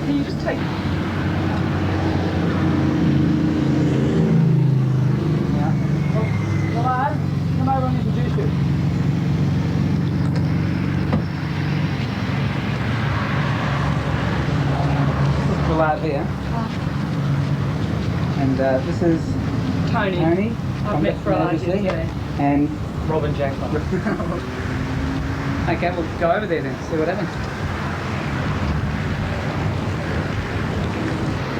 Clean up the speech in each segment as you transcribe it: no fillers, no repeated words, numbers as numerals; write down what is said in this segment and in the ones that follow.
Can you just take... Yeah. Well, lad, come over and introduce you. This is Prahlad here. And this is Tony. I've met Prahlad yesterday. And Robin Jackman. okay, we'll go over there then, see what happens.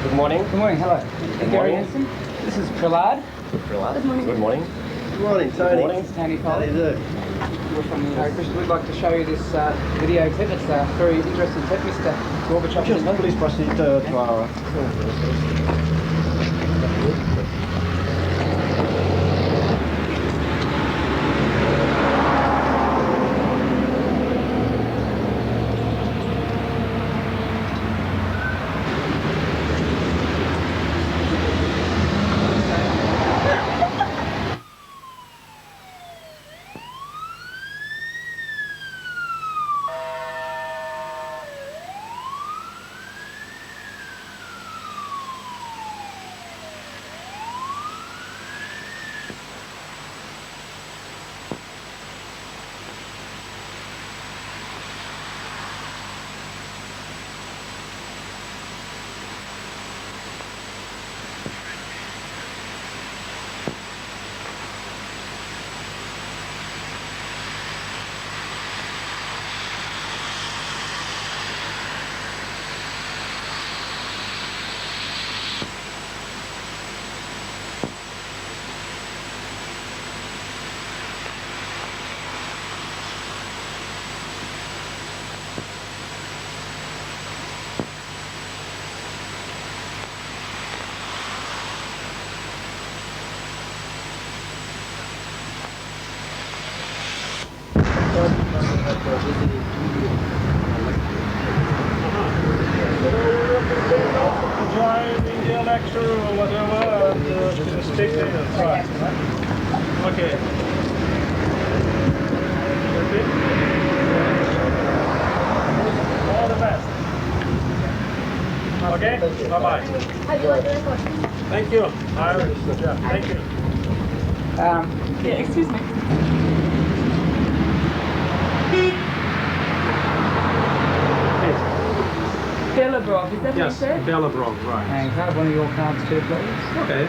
Good morning. Good morning, hello. Good Gary morning. Hansen. This is Prahlad. Prahlad. Good morning. Good morning. Good morning, Tony. Good morning. This is Tony How do you Foley. do? We're from the Hare Krishna. We'd like to show you this video clip. It's a very interesting clip, Mr. Gorbachev. Just please proceed to our film first. Join India lecture or whatever and stick in it. Right. Okay. All the best. Okay? Bye-bye. Thank you. Thank you. Yeah, excuse me. Belabrov, is that what you Yes, said? Belabrov, right. And can I have one of your cards too, please? Okay.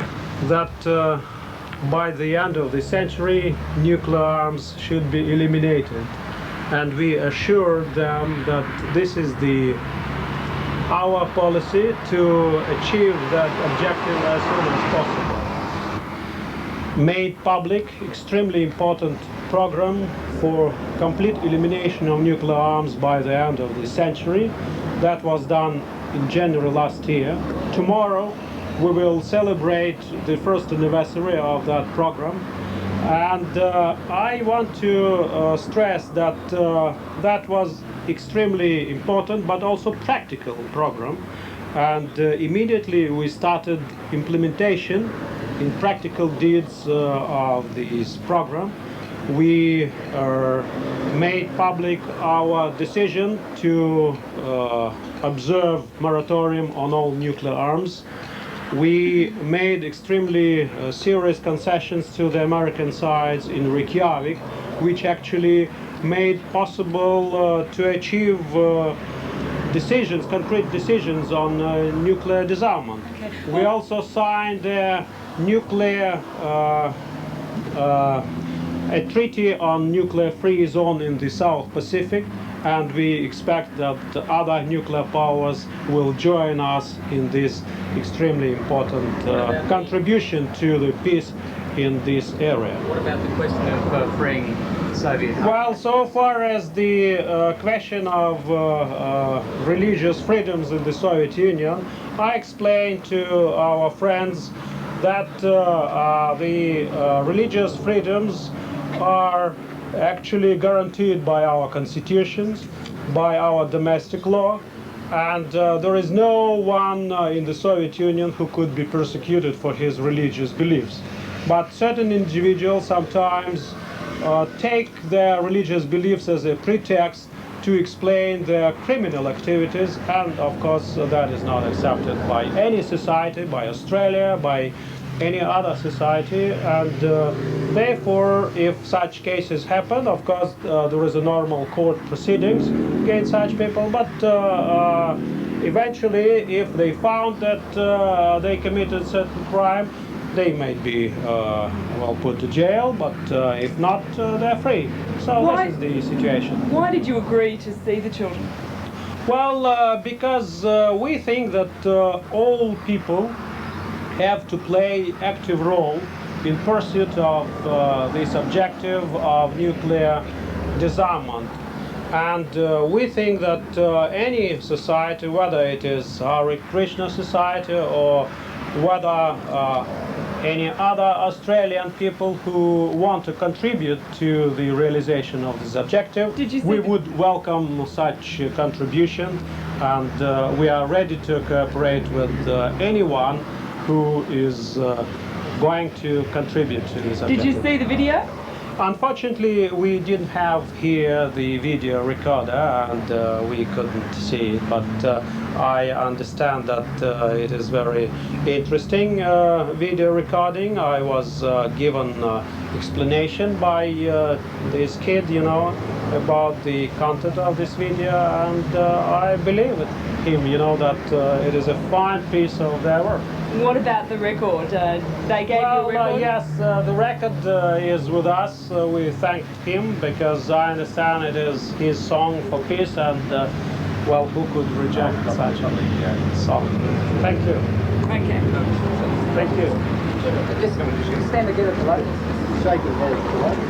That by the end of the century, nuclear arms should be eliminated. And we assured them that this is our policy to achieve that objective as soon as possible. Made public, extremely important program for complete elimination of nuclear arms by the end of the century. That was done in January last year. Tomorrow we will celebrate the first anniversary of that program. And I want to stress that that was extremely important but also practical program. And immediately we started implementation in practical deeds of this program. We made public our decision to observe moratorium on all nuclear arms. We made extremely serious concessions to the American sides in Reykjavik, which actually made possible to achieve concrete decisions on nuclear disarmament. Okay. We also signed a treaty on nuclear-free zone in the South Pacific, and we expect that other nuclear powers will join us in this extremely important contribution to the peace in this area. What about the question of freeing Soviet? Well, so far as the question of religious freedoms in the Soviet Union, I explained to our friends that the religious freedoms are actually guaranteed by our constitutions, by our domestic law, and there is no one in the Soviet Union who could be persecuted for his religious beliefs. But certain individuals sometimes take their religious beliefs as a pretext to explain their criminal activities, and of course that is not accepted by any society, by Australia, by any other society, and therefore if such cases happen, of course there is a normal court proceedings against such people, but eventually if they found that they committed certain crime, they may be well put to jail, but if not, they're free. So this is the situation. Why did you agree to see the children? Well, because we think that all people have to play active role in pursuit of this objective of nuclear disarmament. And we think that any society, whether it is Hare Krishna society or whether any other Australian people who want to contribute to the realization of this objective, we would welcome such a contribution, and we are ready to cooperate with anyone who is going to contribute to this objective. Did you see the video? Unfortunately, we didn't have here the video recorder, and we couldn't see it, but I understand that it is very interesting video recording. I was given explanation by this kid, you know, about the content of this video, and I believe him, you know, that it is a fine piece of their work. What about the record? They gave you a record? Yes, the record is with us. We thanked him because I understand it is his song for peace, and well, who could reject such a song? Thank you. Okay. Thank you. Just stand together at the light. Shake it very politely.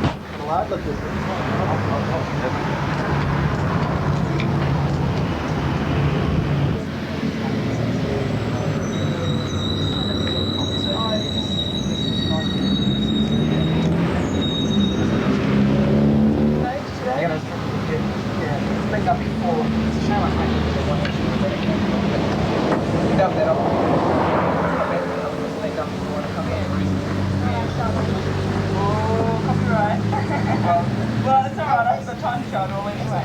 Up before. It's a shame I can't get one extra. Dump that up. Cleaned up before I come in. Oh, copyright. Well, it's alright, I've got time to show it all anyway.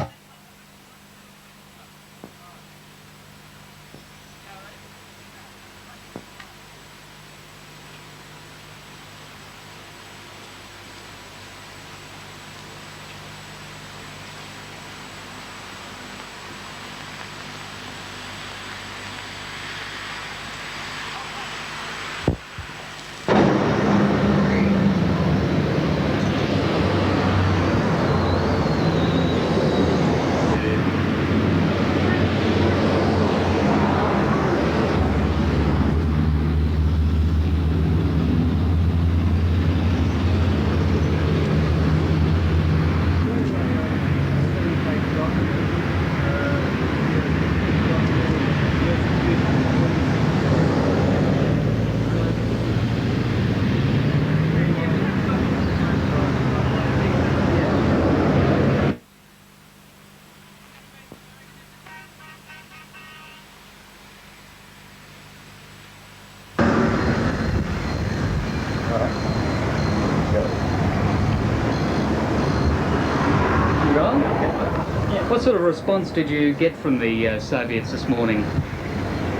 What sort of response did you get from the Soviets this morning?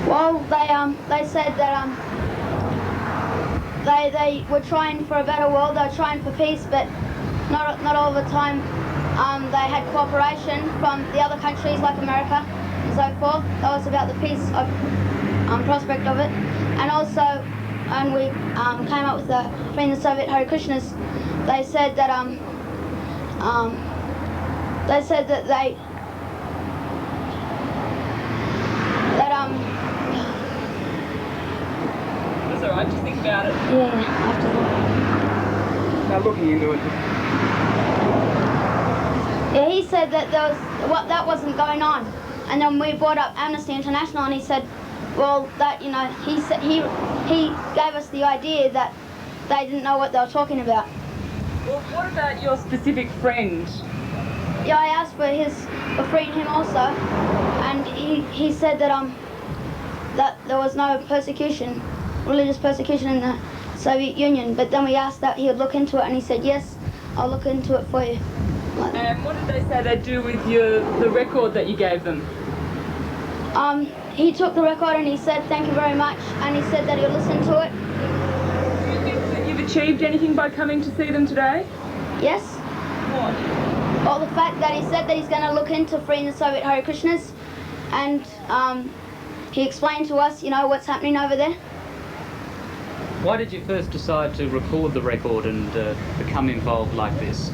Well, they said that they were trying for a better world. They were trying for peace, but not all the time. They had cooperation from the other countries like America and so forth. That was about the peace of prospect of it, and also, and we came up with the Freeing the Soviet Hare Krishnas. They said that That's alright, just think about it. yeah, after Now looking into it. yeah, he said that that wasn't going on, and then we brought up Amnesty International, and he said, well, that, you know, he said he gave us the idea that they didn't know what they were talking about. Well, what about your specific friend? Yeah, I asked for freeing him also, and he said that that there was no persecution, religious persecution in the Soviet Union. But then we asked that he would look into it, and he said, yes, I'll look into it for you. And what did they say they'd do with the record that you gave them? He took the record and he said thank you very much, and he said that he'll listen to it. Do you think that you've achieved anything by coming to see them today? Yes. What? Well, the fact that he said that he's going to look into freeing the Soviet Hare Krishnas, and he explained to us, you know, what's happening over there. Why did you first decide to record the record and become involved like this?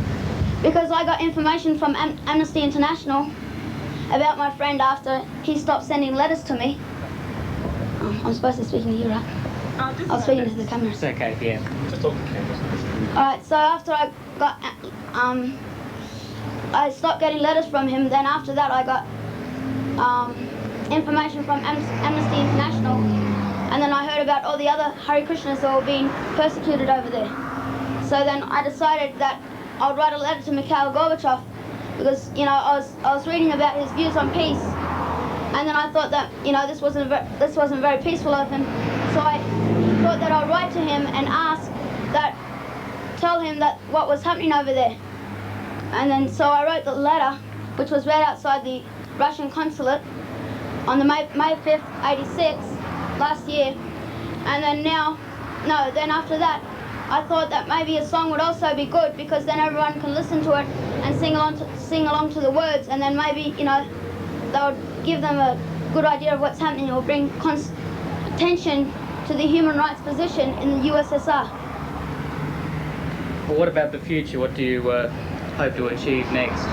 Because I got information from Amnesty International about my friend after he stopped sending letters to me. I'm supposed to be speaking to you, right? I was speaking to the camera. It's okay, yeah. Just talk to the camera. Alright, so after I got, I stopped getting letters from him, then after that I got information from Amnesty International, and then I heard about all the other Hare Krishnas that were being persecuted over there. So then I decided that I would write a letter to Mikhail Gorbachev, because, you know, I was reading about his views on peace, and then I thought that, you know, this wasn't very peaceful of him. So I thought that I'd write to him and tell him that what was happening over there. And then so I wrote the letter, which was read outside the Russian consulate on the May 5th, 86, last year. And then then after that, I thought that maybe a song would also be good, because then everyone can listen to it and sing along to the words, and then maybe, you know, that would give them a good idea of what's happening. It will bring attention to the human rights position in the USSR. Well, what about the future? What do you hope to achieve next?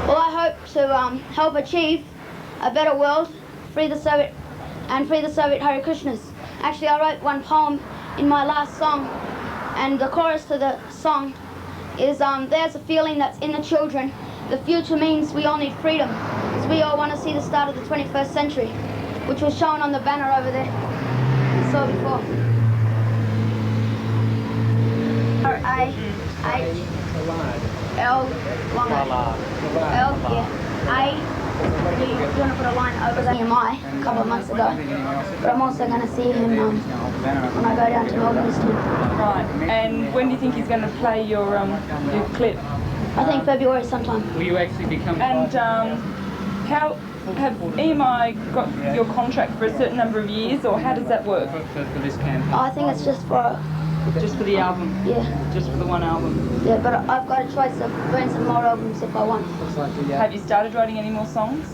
Well, I hope to help achieve a better world, free the Soviet Hare Krishnas. Actually, I wrote one poem in my last song, and the chorus to the song is there's a feeling that's in the children. The future means we all need freedom, because we all want to see the start of the 21st century, which was shown on the banner over there. You saw before. R-A-H-L long L, yeah. You want to put a line over there in a couple of months ago, but I'm also going to see him when I go down to Melbourne this time. Right. And when do you think he's going to play your clip? I think February sometime. Will you actually become... And how have EMI got your contract for a certain number of years, or how does that work? for this campaign? I think it's just for... Just for the album? Yeah. Just for the one album? Yeah, but I've got a choice of doing some more albums if I want. Have you started writing any more songs?